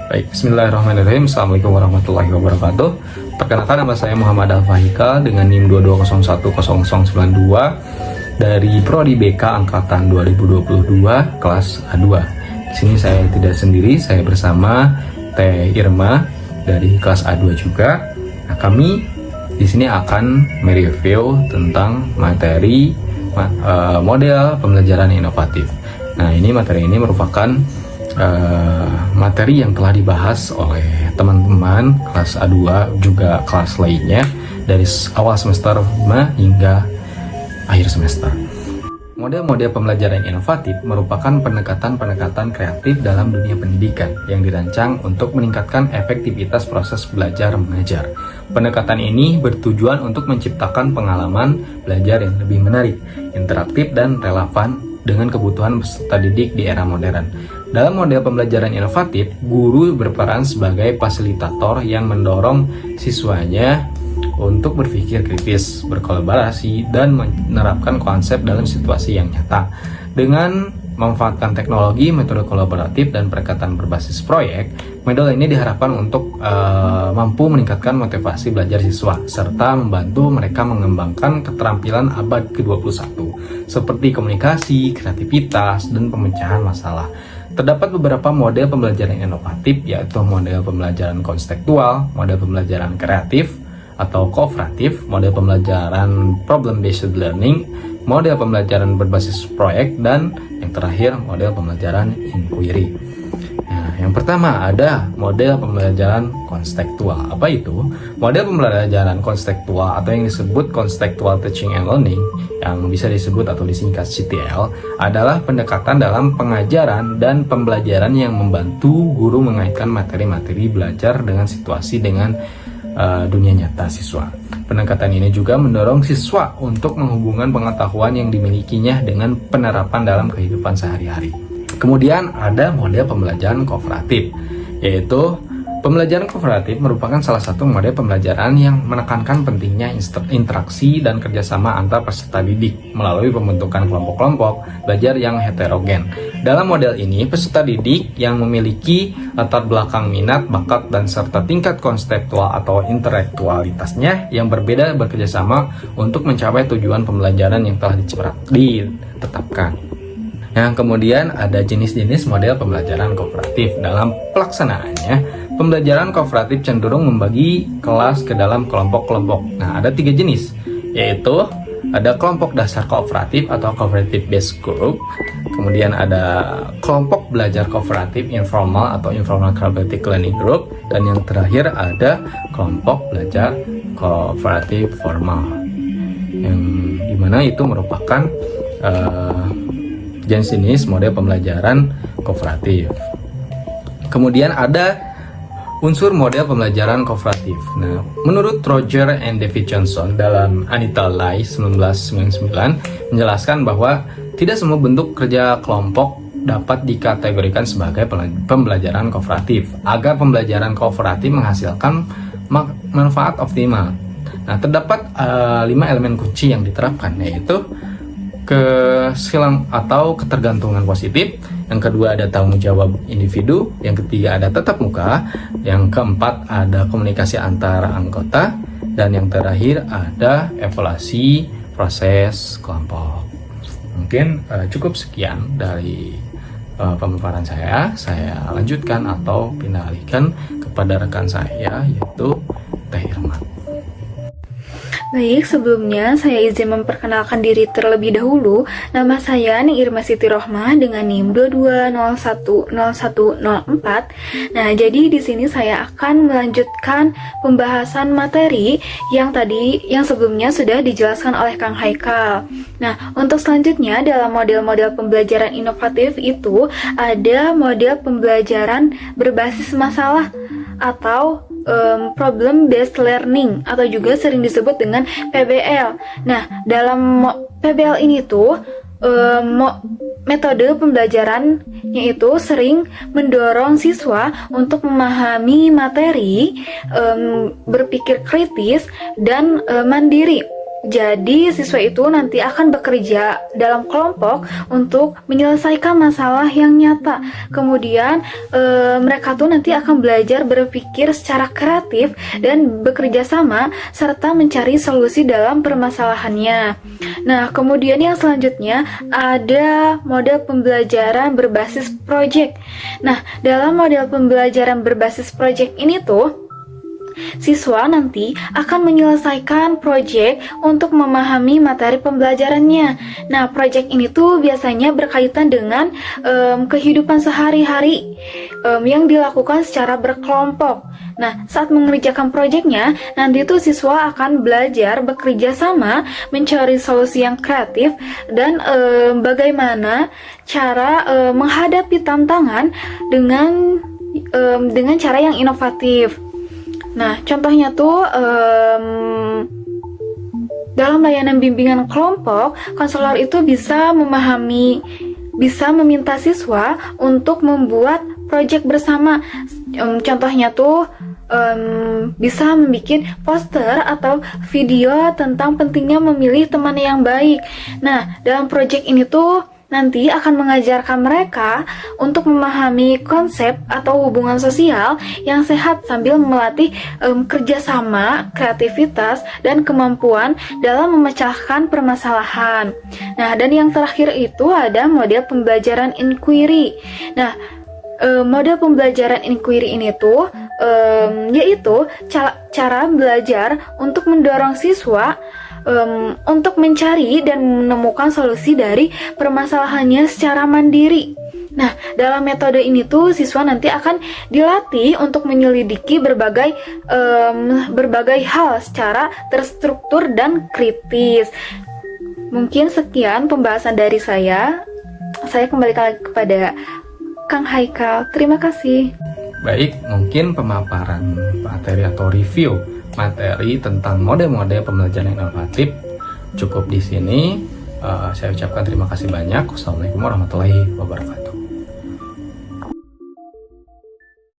Baik, bismillahirrahmanirrahim. Assalamualaikum warahmatullahi wabarakatuh. Perkenalkan, nama saya Muhammad Al-Fahika dengan NIM 22010092 dari Prodi BK Angkatan 2022 kelas A2. Di sini saya tidak sendiri, saya bersama Teh Irma dari kelas A2 juga. Nah, kami di sini akan mereview tentang materi model pembelajaran inovatif. Nah, materi ini merupakan materi yang telah dibahas oleh teman-teman kelas A2 juga kelas lainnya dari awal semester 5 hingga akhir semester. Model-model pembelajaran inovatif merupakan pendekatan-pendekatan kreatif dalam dunia pendidikan yang dirancang untuk meningkatkan efektivitas proses belajar mengajar. Pendekatan ini bertujuan untuk menciptakan pengalaman belajar yang lebih menarik, interaktif, dan relevan dengan kebutuhan peserta didik di era modern. Dalam model pembelajaran inovatif, guru berperan sebagai fasilitator yang mendorong siswanya untuk berpikir kritis, berkolaborasi, dan menerapkan konsep dalam situasi yang nyata. Dengan memanfaatkan teknologi, metode kolaboratif, dan pendekatan berbasis proyek, model ini diharapkan untuk mampu meningkatkan motivasi belajar siswa, serta membantu mereka mengembangkan keterampilan abad ke-21, seperti komunikasi, kreativitas, dan pemecahan masalah. Terdapat beberapa model pembelajaran inovatif, yaitu model pembelajaran konstektual, model pembelajaran kreatif atau kooperatif, model pembelajaran problem-based learning, model pembelajaran berbasis proyek, dan yang terakhir model pembelajaran inquiry. Nah, yang pertama ada model pembelajaran konstektual. Apa itu? Model pembelajaran konstektual atau yang disebut contextual teaching and learning, yang bisa disebut atau disingkat CTL, adalah pendekatan dalam pengajaran dan pembelajaran yang membantu guru mengaitkan materi-materi belajar dengan situasi dengan dunia nyata siswa. Pendekatan ini juga mendorong siswa untuk menghubungkan pengetahuan yang dimilikinya dengan penerapan dalam kehidupan sehari-hari. Kemudian ada model pembelajaran kooperatif, yaitu pembelajaran kooperatif merupakan salah satu model pembelajaran yang menekankan pentingnya interaksi dan kerjasama antar peserta didik melalui pembentukan kelompok-kelompok belajar yang heterogen. Dalam model ini, peserta didik yang memiliki latar belakang minat, bakat, dan serta tingkat konseptual atau intelektualitasnya yang berbeda bekerjasama untuk mencapai tujuan pembelajaran yang telah ditetapkan. Yang kemudian ada jenis-jenis model pembelajaran kooperatif. Dalam pelaksanaannya, pembelajaran kooperatif cenderung membagi kelas ke dalam kelompok-kelompok. Nah, ada 3 jenis, yaitu ada kelompok dasar kooperatif atau cooperative based group. Kemudian ada kelompok belajar kooperatif informal atau informal cooperative learning group. Dan yang terakhir ada kelompok belajar kooperatif formal, yang dimana itu merupakan jenis model pembelajaran kooperatif. Kemudian ada unsur model pembelajaran kooperatif. Nah, menurut Roger and David Johnson dalam Anita Lai 1999 menjelaskan bahwa tidak semua bentuk kerja kelompok dapat dikategorikan sebagai pembelajaran kooperatif agar pembelajaran kooperatif menghasilkan manfaat optimal. Nah, terdapat 5 elemen kunci yang diterapkan, yaitu keskillan atau ketergantungan positif, yang kedua ada tanggung jawab individu, yang ketiga ada tatap muka, yang keempat ada komunikasi antara anggota, dan yang terakhir ada evaluasi proses kelompok. Mungkin cukup sekian dari pemaparan saya lanjutkan atau pindah alihkan kepada rekan saya, yaitu Teh Irma. Baik, sebelumnya saya izin memperkenalkan diri terlebih dahulu. Nama saya Irma Siti Rohmah dengan NIM 22010104. Nah, jadi di sini saya akan melanjutkan pembahasan materi yang sebelumnya sudah dijelaskan oleh Kang Haikal. Nah, untuk selanjutnya dalam model-model pembelajaran inovatif itu ada model pembelajaran berbasis masalah atau problem based learning atau juga sering disebut dengan PBL. Nah, dalam PBL ini tuh metode pembelajarannya itu sering mendorong siswa untuk memahami materi, berpikir kritis, dan mandiri Jadi siswa itu nanti akan bekerja dalam kelompok untuk menyelesaikan masalah yang nyata. Kemudian mereka tuh nanti akan belajar berpikir secara kreatif dan bekerja sama serta mencari solusi dalam permasalahannya. Nah, kemudian yang selanjutnya ada model pembelajaran berbasis project. Nah, dalam model pembelajaran berbasis project ini tuh siswa nanti akan menyelesaikan proyek untuk memahami materi pembelajarannya. Nah, proyek ini tuh biasanya berkaitan dengan kehidupan sehari-hari yang dilakukan secara berkelompok. Nah, saat mengerjakan proyeknya, nanti tuh siswa akan belajar bekerja sama, mencari solusi yang kreatif, dan bagaimana cara menghadapi tantangan dengan cara yang inovatif. Nah, contohnya tuh dalam layanan bimbingan kelompok, konselor itu bisa meminta siswa untuk membuat proyek bersama. Contohnya tuh bisa membuat poster atau video tentang pentingnya memilih teman yang baik. Nah, dalam proyek ini tuh nanti akan mengajarkan mereka untuk memahami konsep atau hubungan sosial yang sehat sambil melatih kerjasama, kreativitas, dan kemampuan dalam memecahkan permasalahan. Nah, dan yang terakhir itu ada model pembelajaran inquiry. Nah, model pembelajaran inquiry ini tuh yaitu cara belajar untuk mendorong siswa untuk mencari dan menemukan solusi dari permasalahannya secara mandiri. Nah, dalam metode ini tuh siswa nanti akan dilatih untuk menyelidiki berbagai hal secara terstruktur dan kritis. Mungkin sekian pembahasan dari saya. Saya kembalikan lagi kepada Kang Haikal. Terima kasih. Baik, mungkin pemaparan materi atau review materi tentang model-model pembelajaran inovatif cukup di sini. Saya ucapkan terima kasih banyak. Wassalamualaikum warahmatullahi wabarakatuh.